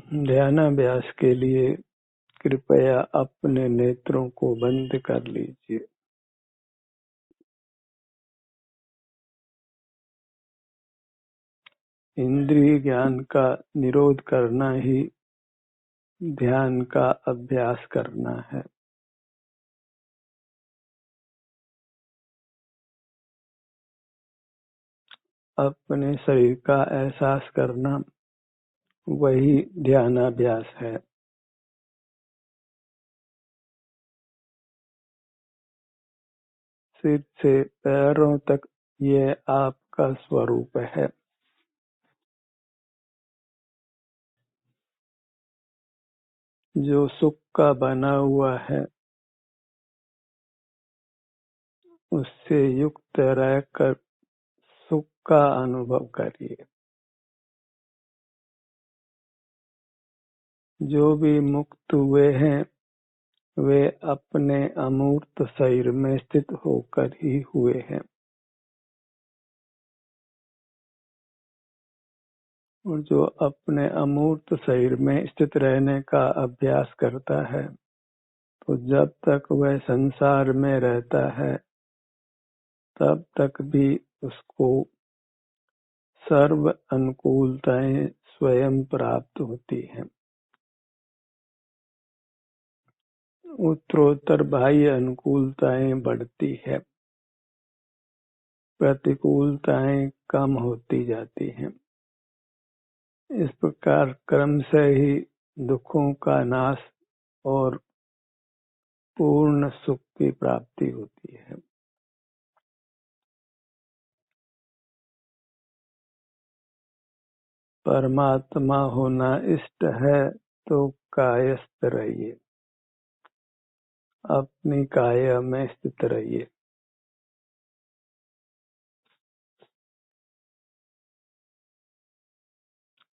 ध्यानाभ्यास के लिए कृपया अपने नेत्रों को बंद कर लीजिए। इंद्रिय ज्ञान का निरोध करना ही ध्यान का अभ्यास करना है। अपने शरीर का एहसास करना वही ध्यानाभ्यास है। सिर से पैरों तक ये आपका स्वरूप है। जो सुख का बना हुआ है उससे युक्त रहकर सुख का अनुभव करिए। जो भी मुक्त हुए हैं वे अपने अमूर्त शरीर में स्थित होकर ही हुए हैं। और जो अपने अमूर्त शरीर में स्थित रहने का अभ्यास करता है तो जब तक वह संसार में रहता है तब तक भी उसको सर्व अनुकूलताएं स्वयं प्राप्त होती हैं। उत्तरोत्तर बाह्य अनुकूलताएं बढ़ती है, प्रतिकूलताएं कम होती जाती हैं। इस प्रकार क्रम से ही दुखों का नाश और पूर्ण सुख की प्राप्ति होती है। परमात्मा होना इष्ट है तो कायस्थ रहिए, अपनी काया में स्थित रहिए।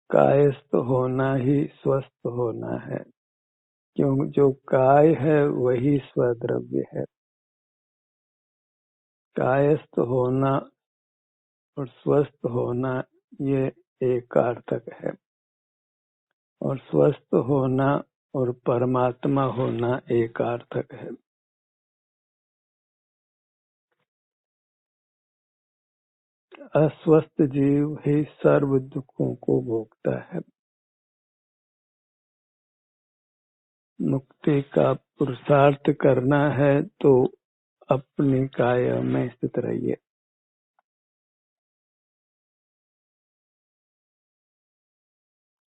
कायस्थ होना ही स्वस्थ होना है, क्यों जो काय है वही स्वद्रव्य है। कायस्थ होना और स्वस्थ होना ये एकार्थक है और स्वस्थ होना और परमात्मा होना एकार्थक है। अस्वस्थ जीव ही सर्व दुखों को भोगता है। मुक्ति का पुरुषार्थ करना है तो अपनी काया में स्थित रहिए।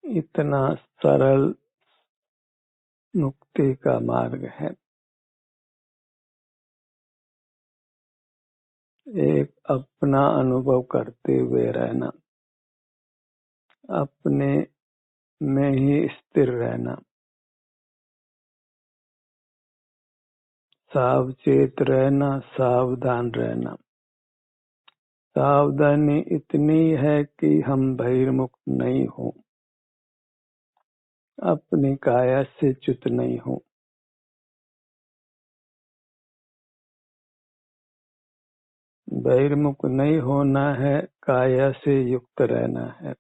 इतना सरल मुक्ति का मार्ग है। एक अपना अनुभव करते हुए रहना, अपने में ही स्थिर रहना, सावचेत रहना, सावधान रहना। सावधानी इतनी है कि हम बहिर्मुख नहीं हो, अपनी काया से च्युत नहीं हो। बहिर्मुख नहीं होना है, काया से युक्त रहना है।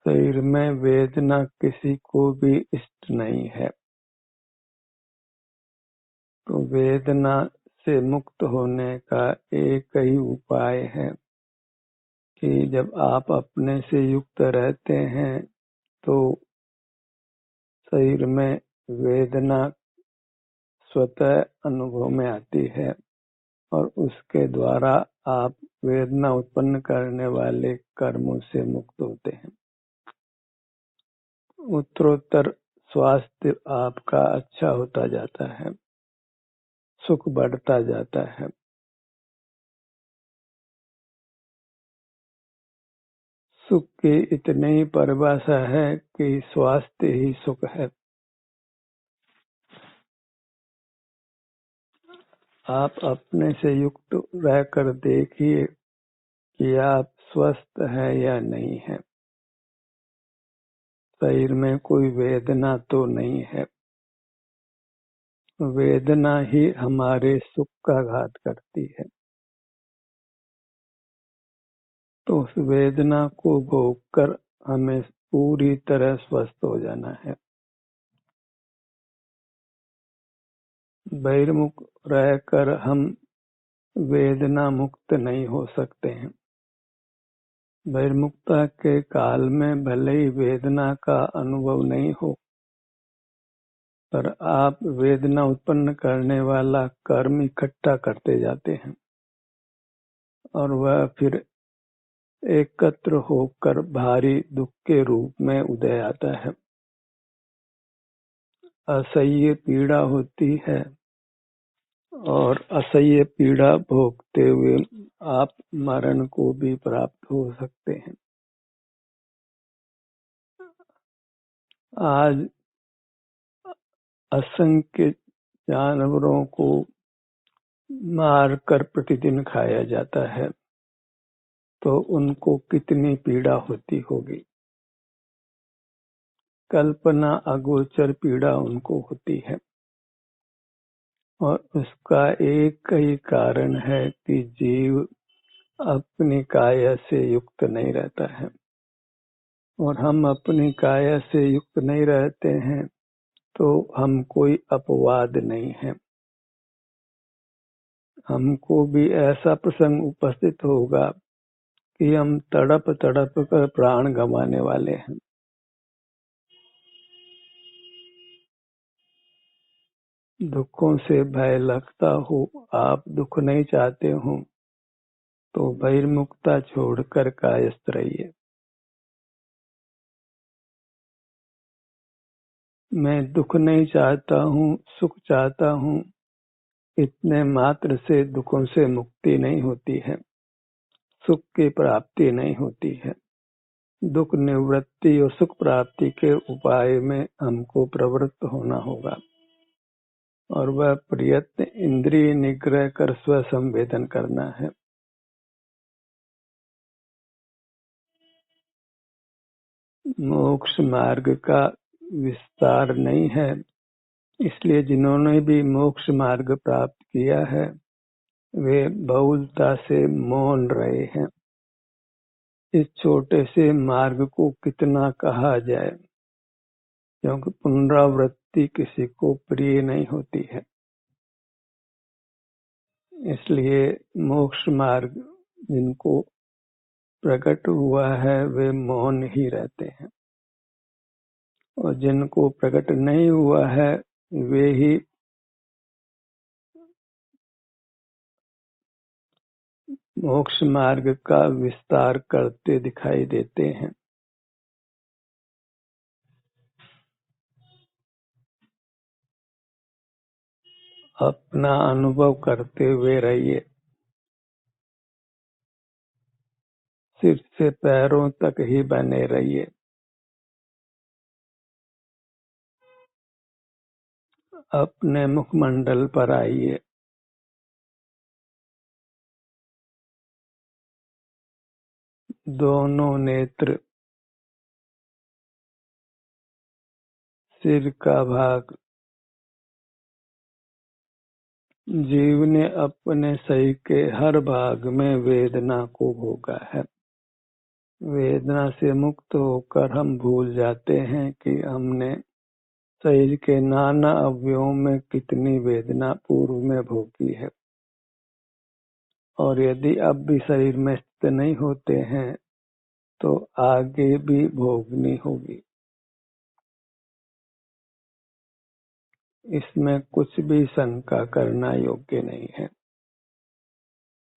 शरीर में वेदना किसी को भी इष्ट नहीं है, तो वेदना से मुक्त होने का एक ही उपाय है कि जब आप अपने से युक्त रहते हैं तो शरीर में वेदना स्वतः अनुभव में आती है और उसके द्वारा आप वेदना उत्पन्न करने वाले कर्मों से मुक्त होते हैं। उत्तरोत्तर स्वास्थ्य आपका अच्छा होता जाता है, सुख बढ़ता जाता है। सुख की इतनी ही परिभाषा है कि स्वास्थ्य ही सुख है। आप अपने से युक्त रहकर देखिए कि आप स्वस्थ हैं या नहीं है। शरीर में कोई वेदना तो नहीं है। वेदना ही हमारे सुख का घात करती है। तो उस वेदना को भोग कर हमें पूरी तरह स्वस्थ हो जाना है। बहिर्मुख रहकर हम वेदना मुक्त नहीं हो सकते हैं। बहिर्मुखता के काल में भले ही वेदना का अनुभव नहीं हो, पर आप वेदना उत्पन्न करने वाला कर्म इकट्ठा करते जाते हैं और वह फिर एकत्र होकर भारी दुख के रूप में उदय आता है। असह्य पीड़ा होती है और असह्य पीड़ा भोगते हुए आप मरण को भी प्राप्त हो सकते हैं। आज असंख्य जानवरों को मारकर प्रतिदिन खाया जाता है, तो उनको कितनी पीड़ा होती होगी। कल्पना अगोचर पीड़ा उनको होती है और उसका एक ही कारण है कि जीव अपनी काया से युक्त नहीं रहता है। और हम अपनी काया से युक्त नहीं रहते हैं तो हम कोई अपवाद नहीं है। हमको भी ऐसा प्रसंग उपस्थित होगा कि हम तड़प तड़प कर प्राण गंवाने वाले हैं। दुखों से भय लगता हो, आप दुख नहीं चाहते हो, तो बहिर्मुखता छोड़कर कायस्थ रहिए। मैं दुख नहीं चाहता हूँ, सुख चाहता हूँ, इतने मात्र से दुखों से मुक्ति नहीं होती है, सुख की प्राप्ति नहीं होती है। दुख निवृत्ति और सुख प्राप्ति के उपाय में हमको प्रवृत्त होना होगा और वह प्रयत्न इंद्रिय निग्रह कर स्व संवेदन करना है। मोक्ष मार्ग का विस्तार नहीं है, इसलिए जिन्होंने भी मोक्ष मार्ग प्राप्त किया है वे बहुलता से मौन रहे हैं। इस छोटे से मार्ग को कितना कहा जाए, क्योंकि पुनरावृत्ति किसी को प्रिय नहीं होती है। इसलिए मोक्ष मार्ग जिनको प्रकट हुआ है वे मौन ही रहते हैं और जिनको प्रकट नहीं हुआ है वे ही मोक्ष मार्ग का विस्तार करते दिखाई देते हैं। अपना अनुभव करते हुए रहिए, सिर से पैरों तक ही बने रहिए। अपने मुखमंडल पर आइए, दोनों नेत्र, सिर का भाग। जीव ने अपने शरीर के हर भाग में वेदना को भोगा है। वेदना से मुक्त होकर हम भूल जाते हैं कि हमने शरीर के नाना अवयवों में कितनी वेदना पूर्व में भोगी है और यदि अब भी शरीर में स्थित नहीं होते हैं तो आगे भी भोगनी होगी। इसमें कुछ भी शंका करना योग्य नहीं है।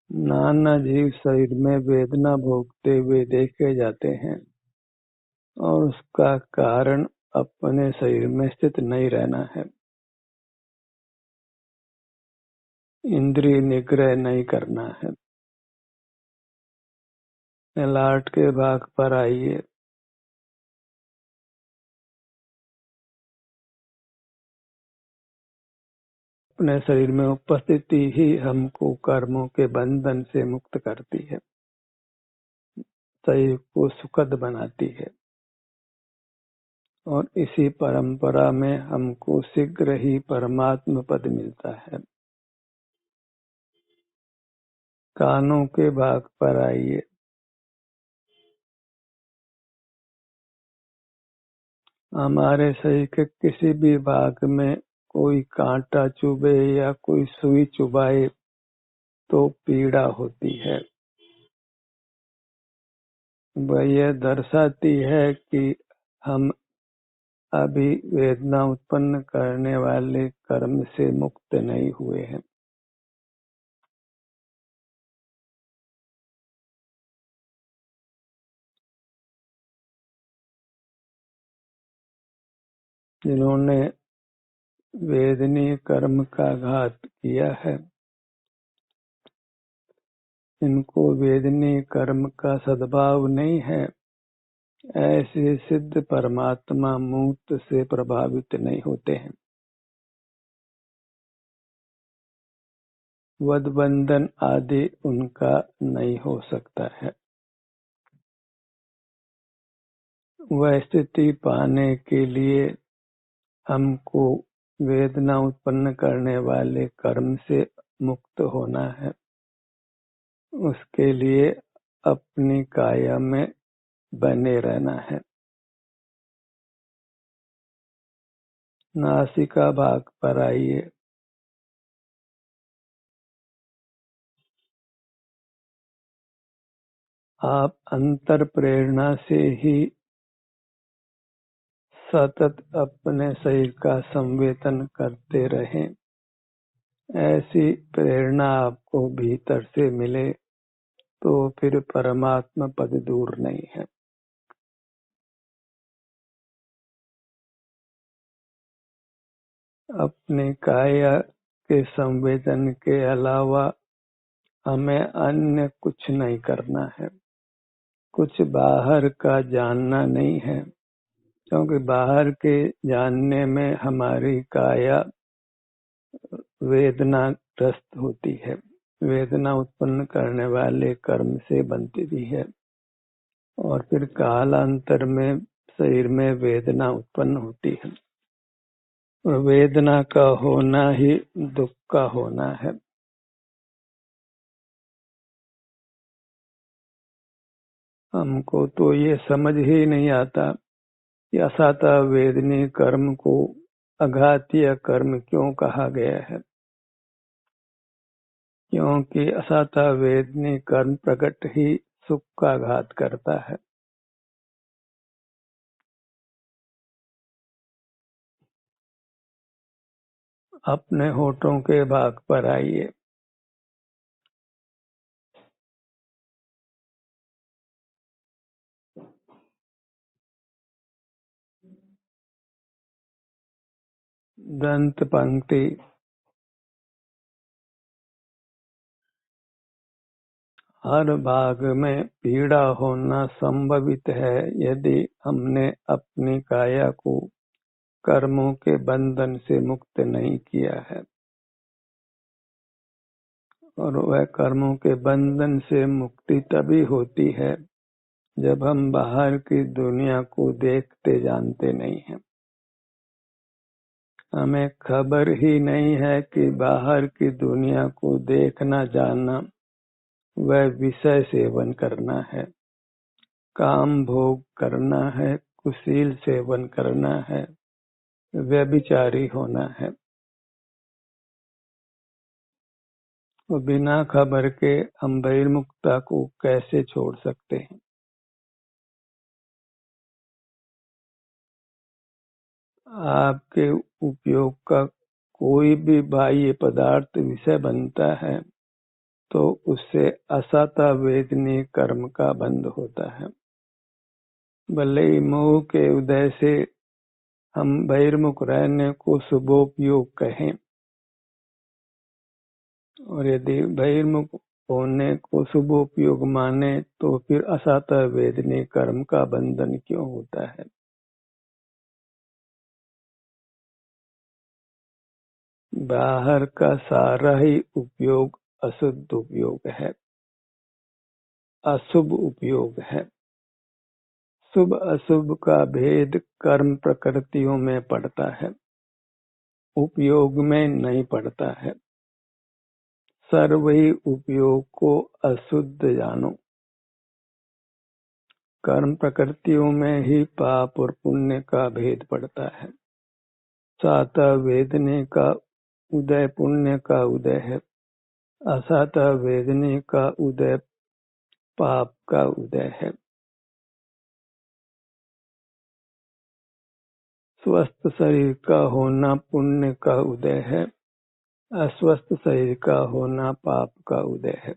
नाना जीव शरीर में वेदना भोगते हुए देखे जाते हैं और उसका कारण अपने शरीर में स्थित नहीं रहना है, इंद्रिय निग्रह नहीं करना है। ललाट के भाग पर आइए, अपने शरीर में उपस्थिति ही हमको कर्मों के बंधन से मुक्त करती है, शरीर को सुखद बनाती है और इसी परंपरा में हमको शीघ्र ही परमात्म पद मिलता है। कानों के भाग पर आइए, हमारे शरीर के किसी भी भाग में कोई कांटा चुभे या कोई सुई चुभाए तो पीड़ा होती है। वह यह दर्शाती है कि हम अभी वेदना उत्पन्न करने वाले कर्म से मुक्त नहीं हुए हैं। जिन्होंने वेदनीय कर्म का घात किया है, इनको वेदनीय कर्म का सद्भाव नहीं है, ऐसे सिद्ध परमात्मा मूर्त से प्रभावित नहीं होते हैं। वधबंधन आदि उनका नहीं हो सकता है। वह स्थिति पाने के लिए हमको वेदना उत्पन्न करने वाले कर्म से मुक्त होना है। उसके लिए अपनी काया में बने रहना है। नासिका भाग पर आइए। आप अंतर प्रेरणा से ही सतत अपने शरीर का संवेदन करते रहें। ऐसी प्रेरणा आपको भीतर से मिले तो फिर परमात्मा पद दूर नहीं है। अपने काया के संवेदन के अलावा हमें अन्य कुछ नहीं करना है। कुछ बाहर का जानना नहीं है, क्योंकि बाहर के जानने में हमारी काया वेदनाग्रस्त होती है, वेदना उत्पन्न करने वाले कर्म से बनती भी है और फिर कालांतर में शरीर में वेदना उत्पन्न होती है। और वेदना का होना ही दुख का होना है। हमको तो ये समझ ही नहीं आता कि असाता वेदनी कर्म को अघातीय कर्म क्यों कहा गया है। क्योंकि असाता वेदनी कर्म प्रकट ही सुख का घात करता है। अपने होठों के भाग पर आइए। दंत पंक्ति। हर भाग में पीड़ा होना संभवित है यदि हमने अपनी काया को कर्मों के बंधन से मुक्त नहीं किया है। और वह कर्मों के बंधन से मुक्ति तभी होती है जब हम बाहर की दुनिया को देखते जानते नहीं हैं। हमें खबर ही नहीं है कि बाहर की दुनिया को देखना जानना वह विषय सेवन करना है, काम भोग करना है, कुशील सेवन करना है, व्यभिचारी होना है। तो बिना खबर के हम बहिर्मुखता को कैसे छोड़ सकते हैं। आपके उपयोग का कोई भी बाह्य पदार्थ विषय बनता है तो उससे असाता वेदनीय कर्म का बंध होता है। भले ही मोह के उदय से हम बहिर्मुख रहने को शुभोपयोग कहें, और यदि बहिर्मुख होने को शुभोपयोग माने तो फिर असाता वेदनीय कर्म का बंधन क्यों होता है। बाहर का सारा ही उपयोग अशुद्ध उपयोग है, अशुभ उपयोग है। शुभ अशुभ का भेद कर्म प्रकृतियों में पड़ता है, उपयोग में नहीं पड़ता है। सर्व ही उपयोग को अशुद्ध जानो। कर्म प्रकृतियों में ही पाप और पुण्य का भेद पड़ता है। साता वेदने का उदय पुण्य का उदय है, असाता वेदने का उदय पाप का उदय है। स्वस्थ शरीर का होना पुण्य का उदय है, अस्वस्थ शरीर का होना पाप का उदय है।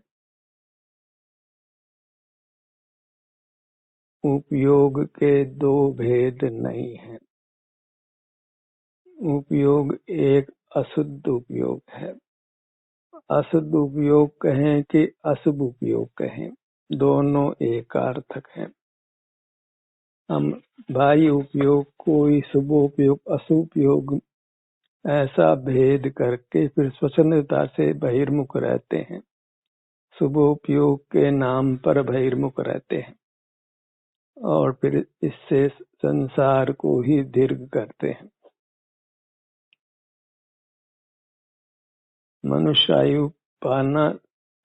उपयोग के दो भेद नहीं है। उपयोग एक अशुद्ध उपयोग है। अशुद्ध उपयोग कहें कि अशुभ उपयोग कहें, दोनों एकार्थक हैं। हम बाह्य उपयोग कोई शुभ उपयोग अशुभ उपयोग ऐसा भेद करके फिर स्वच्छंदता से बहिर्मुख रहते हैं। शुभ उपयोग के नाम पर बहिर्मुख रहते हैं और फिर इससे संसार को ही दीर्घ करते हैं। मनुष्यायु पाना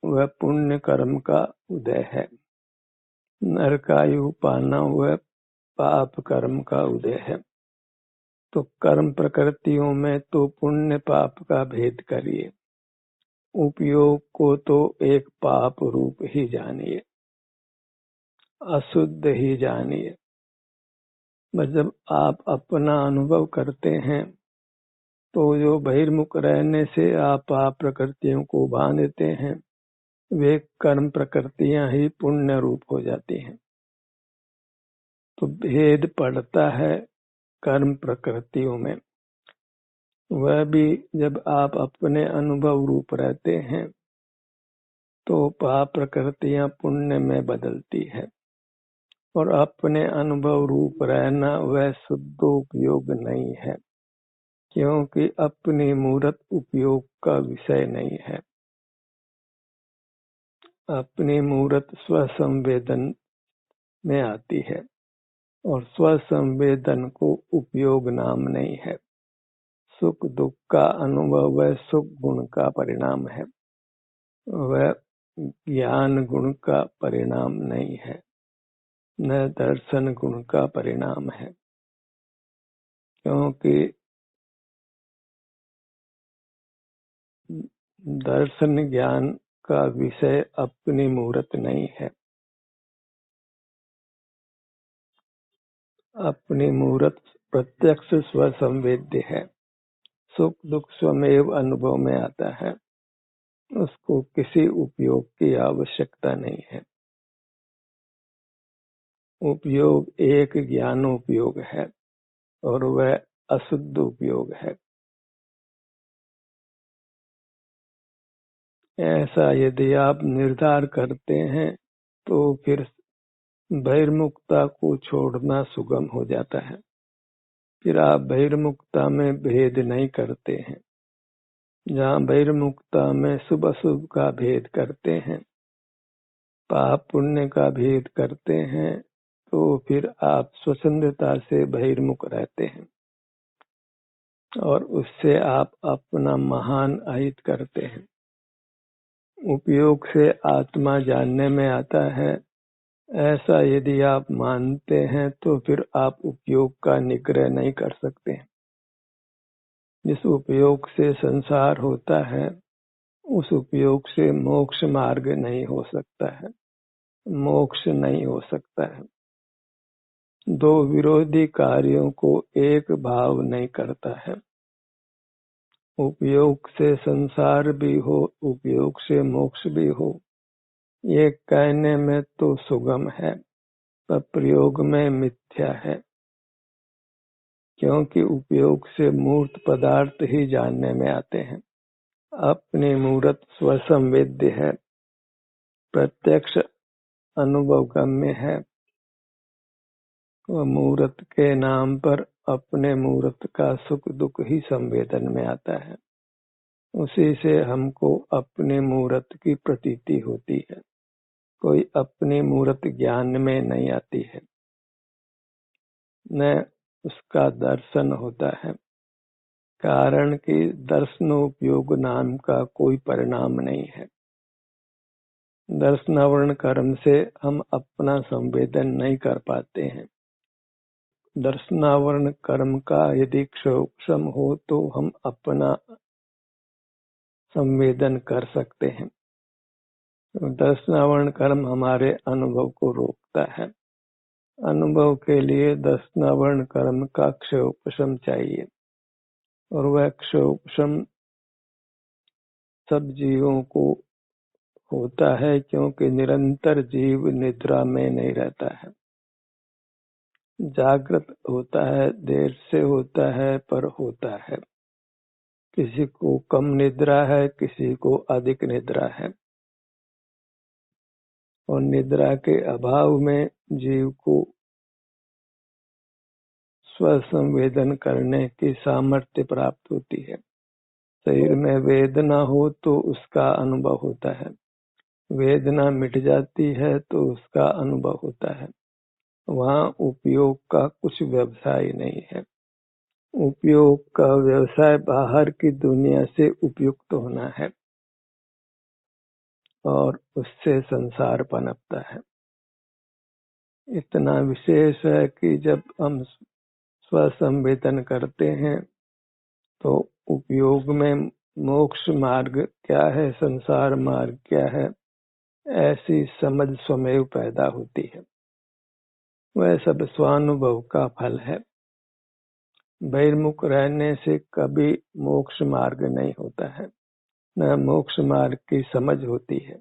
वह पुण्य कर्म का उदय है, नरकायु पाना वह पाप कर्म का उदय है। तो कर्म प्रकृतियों में तो पुण्य पाप का भेद करिए, उपयोग को तो एक पाप रूप ही जानिए, अशुद्ध ही जानिए। बस जब आप अपना अनुभव करते हैं तो जो बहिर्मुख रहने से आप पाप प्रकृतियों को बांधते हैं, वे कर्म प्रकृतियां ही पुण्य रूप हो जाती हैं। तो भेद पड़ता है कर्म प्रकृतियों में। वह भी जब आप अपने अनुभव रूप रहते हैं तो पाप प्रकृतियां पुण्य में बदलती है, और अपने अनुभव रूप रहना वह शुद्ध उपयोग नहीं है, क्योंकि अपनी मूर्त उपयोग का विषय नहीं है। अपनी मूर्त स्वसंवेदन में आती है और स्वसंवेदन को उपयोग नाम नहीं है। सुख दुख का अनुभव वह सुख गुण का परिणाम है, वह ज्ञान गुण का परिणाम नहीं है, न दर्शन गुण का परिणाम है। क्योंकि दर्शन ज्ञान का विषय अपनी मूर्त नहीं है। अपनी मूर्त प्रत्यक्ष स्वसंवेद्य है। सुख दुख स्वमेव अनुभव में आता है, उसको किसी उपयोग की आवश्यकता नहीं है। उपयोग एक ज्ञानोपयोग है और वह अशुद्ध उपयोग है। ऐसा यदि आप निर्धार करते हैं तो फिर बहिर्मुखता को छोड़ना सुगम हो जाता है। फिर आप बहिर्मुखता में भेद नहीं करते हैं। जहाँ बहिर्मुखता में शुभ अशुभ का भेद करते हैं, पाप पुण्य का भेद करते हैं, तो फिर आप स्वतंत्रता से बहिर्मुख रहते हैं और उससे आप अपना महान अहित करते हैं। उपयोग से आत्मा जानने में आता है, ऐसा यदि आप मानते हैं तो फिर आप उपयोग का निग्रह नहीं कर सकते। जिस उपयोग से संसार होता है, उस उपयोग से मोक्ष मार्ग नहीं हो सकता है, मोक्ष नहीं हो सकता है। दो विरोधी कार्यों को एक भाव नहीं करता है। उपयोग से संसार भी हो, उपयोग से मोक्ष भी हो, ये कहने में तो सुगम है पर प्रयोग में मिथ्या है, क्योंकि उपयोग से मूर्त पदार्थ ही जानने में आते हैं। अपनी मूर्त स्वसंवेद्य है, प्रत्यक्ष अनुभव गम्य है। वह मूर्त के नाम पर अपने मूर्त का सुख दुख ही संवेदन में आता है। उसी से हमको अपनी मूर्त की प्रतीति होती है, कोई अपनी मूर्त ज्ञान में नहीं आती है, न उसका दर्शन होता है। कारण कि दर्शनोपयोग नाम का कोई परिणाम नहीं है। दर्शनावरण कर्म से हम अपना संवेदन नहीं कर पाते हैं। दर्शनावरण कर्म का यदि क्षोभम हो तो हम अपना संवेदन कर सकते हैं। दर्शनावरण कर्म हमारे अनुभव को रोकता है। अनुभव के लिए दर्शनावरण कर्म का क्षोभम चाहिए, और वह क्षोभम सब जीवों को होता है, क्योंकि निरंतर जीव निद्रा में नहीं रहता है। जागृत होता है, देर से होता है, पर होता है। किसी को कम निद्रा है, किसी को अधिक निद्रा है, और निद्रा के अभाव में जीव को स्वसंवेदन करने की सामर्थ्य प्राप्त होती है। शरीर में वेदना हो तो उसका अनुभव होता है, वेदना मिट जाती है तो उसका अनुभव होता है। वहाँ उपयोग का कुछ व्यवसाय नहीं है। उपयोग का व्यवसाय बाहर की दुनिया से उपयुक्त होना है, और उससे संसार पनपता है। इतना विशेष है कि जब हम स्वसंवेदन करते हैं तो उपयोग में मोक्ष मार्ग क्या है, संसार मार्ग क्या है, ऐसी समझ स्वमेव पैदा होती है। वह सब स्वानुभव का फल है। बहिर्मुख रहने से कभी मोक्ष मार्ग नहीं होता है, न मोक्ष मार्ग की समझ होती है।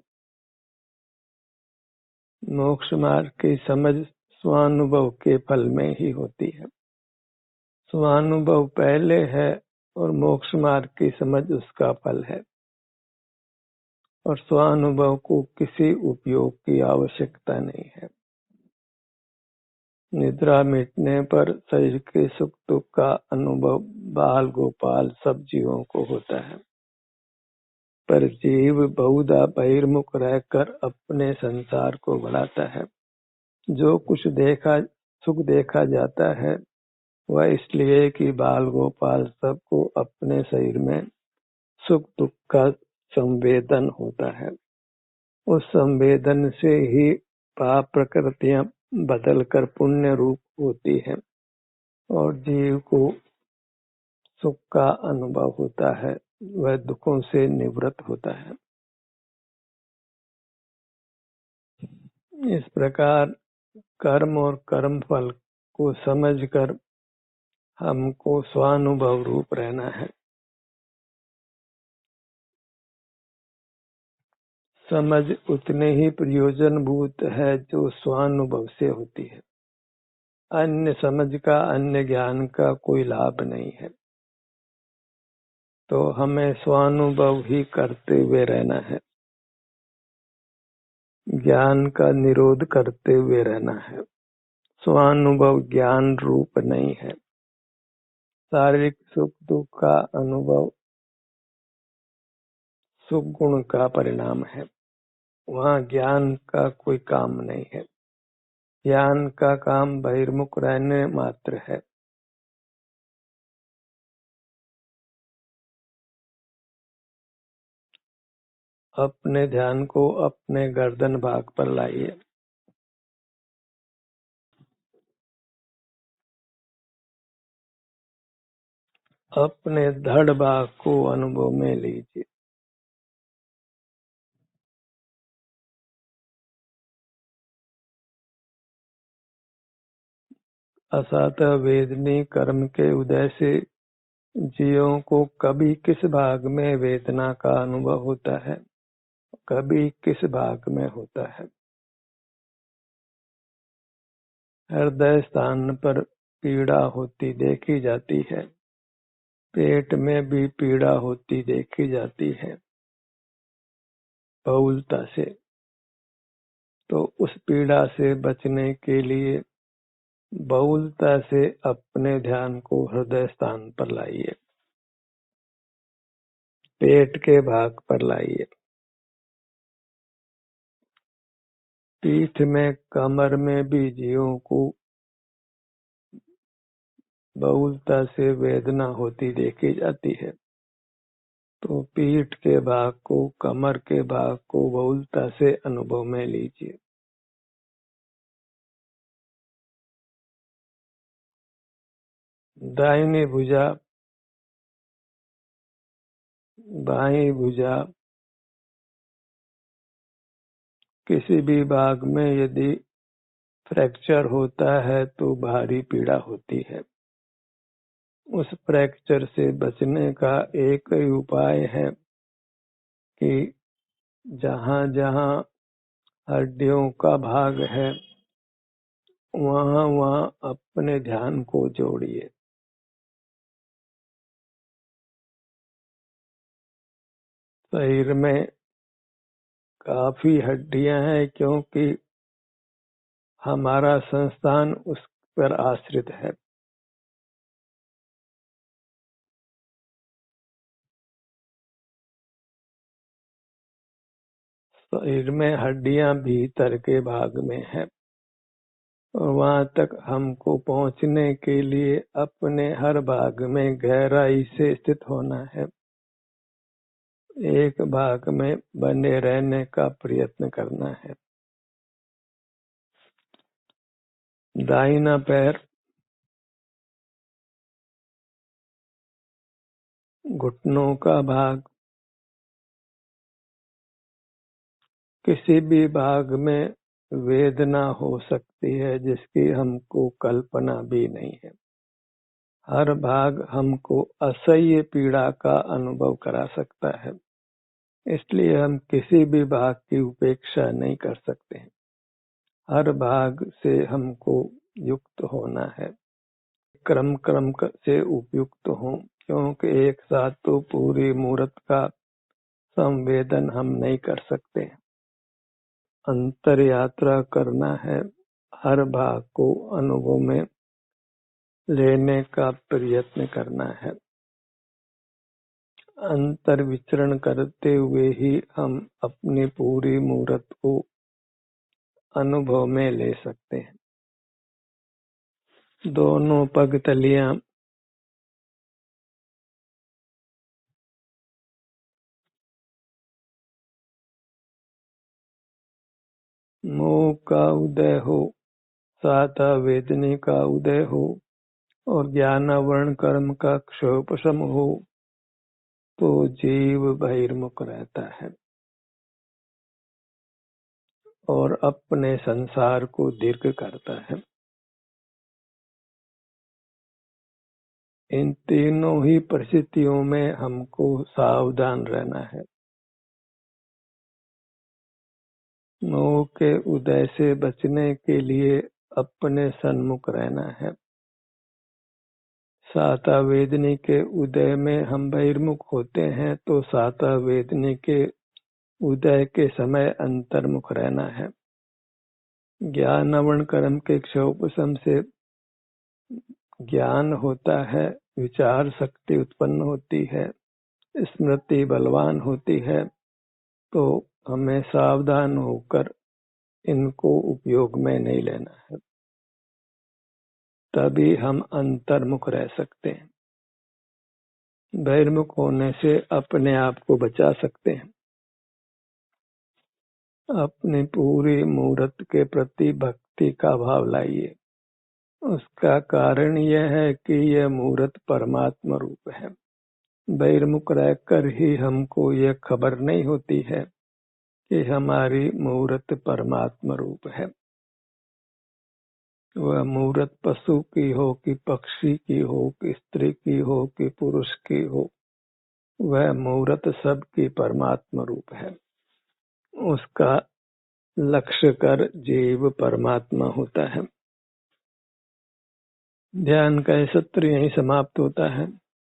मोक्ष मार्ग की समझ स्वानुभव के फल में ही होती है। स्वानुभव पहले है और मोक्ष मार्ग की समझ उसका फल है, और स्वानुभव को किसी उपयोग की आवश्यकता नहीं है। निद्रा मिटने पर शरीर के सुख दुख का अनुभव बाल गोपाल सब जीवों को होता है, पर जीव बहुधा बहिर्मुख रहकर अपने संसार को बढ़ाता है। जो कुछ सुख देखा जाता है वह इसलिए कि बाल गोपाल सबको अपने शरीर में सुख दुख का संवेदन होता है। उस संवेदन से ही पाप प्रकृतियां बदलकर पुण्य रूप होती है, और जीव को सुख का अनुभव होता है, वह दुखों से निवृत्त होता है। इस प्रकार कर्म और कर्म फल को समझकर हमको स्वानुभव रूप रहना है। समझ उतने ही प्रयोजनभूत है जो स्वानुभव से होती है। अन्य समझ का, अन्य ज्ञान का कोई लाभ नहीं है। तो हमें स्वानुभव ही करते हुए रहना है, ज्ञान का निरोध करते हुए रहना है। स्वानुभव ज्ञान रूप नहीं है। शारीरिक सुख दुख का अनुभव सुख गुण का परिणाम है, वहाँ ज्ञान का कोई काम नहीं है। ज्ञान का काम बहिर्मुख रहने मात्र है। अपने ध्यान को अपने गर्दन भाग पर लाइए। अपने धड़ भाग को अनुभव में लीजिए। असातः वेदनी कर्म के उदय से जीवों को कभी किस भाग में वेदना का अनुभव होता है, कभी किस भाग में होता है। हृदय स्थान पर पीड़ा होती देखी जाती है, पेट में भी पीड़ा होती देखी जाती है बहुलता से। तो उस पीड़ा से बचने के लिए बहुलता से अपने ध्यान को हृदय स्थान पर लाइए, पेट के भाग पर लाइए। पीठ में, कमर में भी जीवों को बहुलता से वेदना होती देखी जाती है। तो पीठ के भाग को, कमर के भाग को बहुलता से अनुभव में लीजिए। दाहिनी भुजा, बाईं भुजा, किसी भी भाग में यदि फ्रैक्चर होता है तो भारी पीड़ा होती है। उस फ्रैक्चर से बचने का एक ही उपाय है कि जहाँ जहाँ हड्डियों का भाग है वहाँ वहाँ अपने ध्यान को जोड़िए। शरीर में काफी हड्डियां हैं क्योंकि हमारा संस्थान उस पर आश्रित है। शरीर में हड्डियां भीतर के भाग में है और वहां तक हमको पहुंचने के लिए अपने हर भाग में गहराई से स्थित होना है। एक भाग में बने रहने का प्रयत्न करना है। दाहिना पैर घुटनों का भाग, किसी भी भाग में वेदना हो सकती है जिसकी हमको कल्पना भी नहीं है। हर भाग हमको असह्य पीड़ा का अनुभव करा सकता है, इसलिए हम किसी भी भाग की उपेक्षा नहीं कर सकते। हर भाग से हमको युक्त होना है, क्रम से उपयुक्त हो, क्योंकि एक साथ तो पूरी मूर्त का संवेदन हम नहीं कर सकते। अंतर यात्रा करना है, हर भाग को अनुभव में लेने का प्रयत्न करना है। अंतर विचरण करते हुए ही हम अपनी पूरी मूर्त को अनुभव में ले सकते हैं। दोनों पगतलियां मोह का उदय हो, साता वेदनी का उदय हो और ज्ञानावरण कर्म का क्षोपशम हो तो जीव बहिर्मुख रहता है और अपने संसार को दीर्घ करता है। इन तीनों ही परिस्थितियों में हमको सावधान रहना है। मोह के उदय से बचने के लिए अपने सन्मुख रहना है। साता वेदनी के उदय में हम बहिर्मुख होते हैं तो साता वेदनी के उदय के समय अंतर्मुख रहना है। ज्ञानावरण कर्म के क्षोपशम से ज्ञान होता है, विचार शक्ति उत्पन्न होती है, स्मृति बलवान होती है, तो हमें सावधान होकर इनको उपयोग में नहीं लेना है, तभी हम अंतर्मुख रह सकते हैं। बहिर्मुख होने से अपने आप को बचा सकते हैं। अपनी पूरी मूर्त के प्रति भक्ति का भाव लाइए। उसका कारण यह है कि यह मूर्त परमात्मा रूप है। बहिर्मुख रहकर ही हमको यह खबर नहीं होती है कि हमारी मूर्त परमात्मा रूप है। वह मूर्त पशु की हो कि पक्षी की हो कि स्त्री की हो कि पुरुष की हो, वह मूर्त सबकी परमात्मा रूप है। उसका लक्ष्य कर जीव परमात्मा होता है। ध्यान का सत्र यहीं समाप्त होता है।